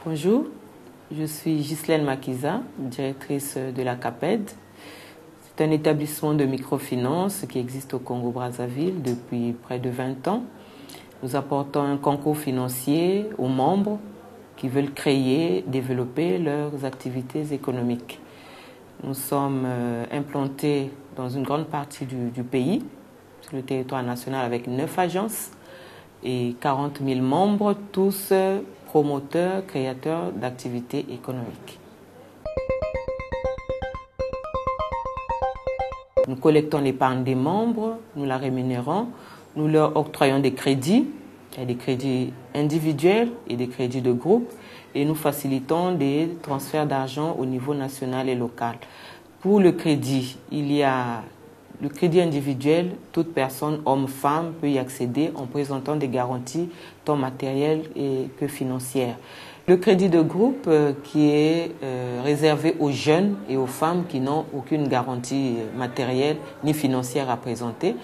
Bonjour, je suis Ghislaine Makiza, directrice de la CAPED. C'est un établissement de microfinance qui existe au Congo-Brazzaville depuis près de 20 ans. Nous apportons un concours financier aux membres qui veulent créer, développer leurs activités économiques. Nous sommes implantés dans une grande partie du pays, sur le territoire national, avec 9 agences et 40 000 membres, tous promoteurs, créateurs d'activités économiques. Nous collectons l'épargne des membres, nous la rémunérons, nous leur octroyons des crédits. Il y a des crédits individuels et des crédits de groupe et nous facilitons des transferts d'argent au niveau national et local. Pour le crédit, il y a le crédit individuel, toute personne, homme, femme, peut y accéder en présentant des garanties tant matérielles que financières. Le crédit de groupe qui est réservé aux jeunes et aux femmes qui n'ont aucune garantie matérielle ni financière à présenter.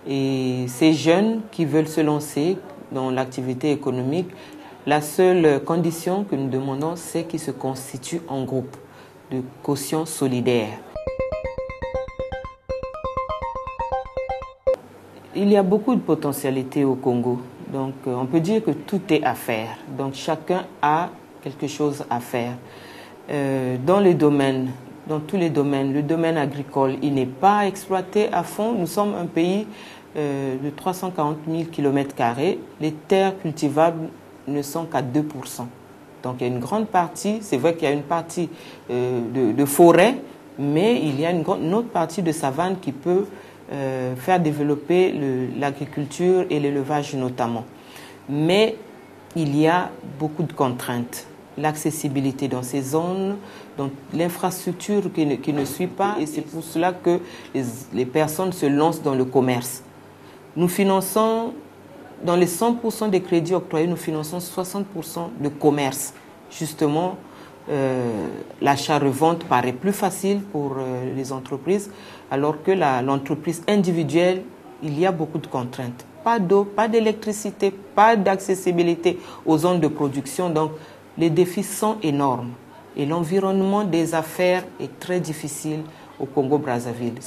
Et ces jeunes qui veulent se lancer dans l'activité économique, la seule condition que nous demandons, c'est qu'ils se constituent en groupe de caution solidaire. Il y a beaucoup de potentialités au Congo, donc on peut dire que tout est à faire. Donc chacun a quelque chose à faire. Dans tous les domaines, le domaine agricole, il n'est pas exploité à fond. Nous sommes un pays de 340 000 km². Les terres cultivables ne sont qu'à 2%. Donc il y a une grande partie, c'est vrai qu'il y a une partie de forêt, mais il y a une autre partie de savane qui peut faire développer l'agriculture et l'élevage notamment. Mais il y a beaucoup de contraintes. L'accessibilité dans ces zones, donc l'infrastructure qui ne suit pas, et c'est pour cela que les personnes se lancent dans le commerce. Nous finançons, dans les 100% des crédits octroyés, nous finançons 60% de commerce. Justement, l'achat-revente paraît plus facile pour les entreprises, alors que l'entreprise individuelle, il y a beaucoup de contraintes. Pas d'eau, pas d'électricité, pas d'accessibilité aux zones de production. Donc, les défis sont énormes. Et l'environnement des affaires est très difficile au Congo-Brazzaville.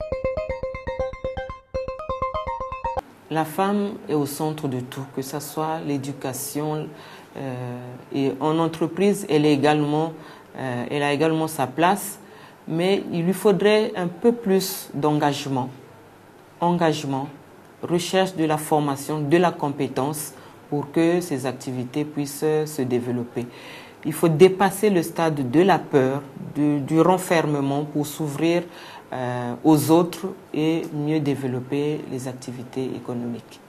La femme est au centre de tout, que ce soit l'éducation. Et en entreprise, elle a également sa place, mais il lui faudrait un peu plus d'engagement. Engagement, recherche de la formation, de la compétence pour que ces activités puissent se développer. Il faut dépasser le stade de la peur, du renfermement pour s'ouvrir aux autres et mieux développer les activités économiques.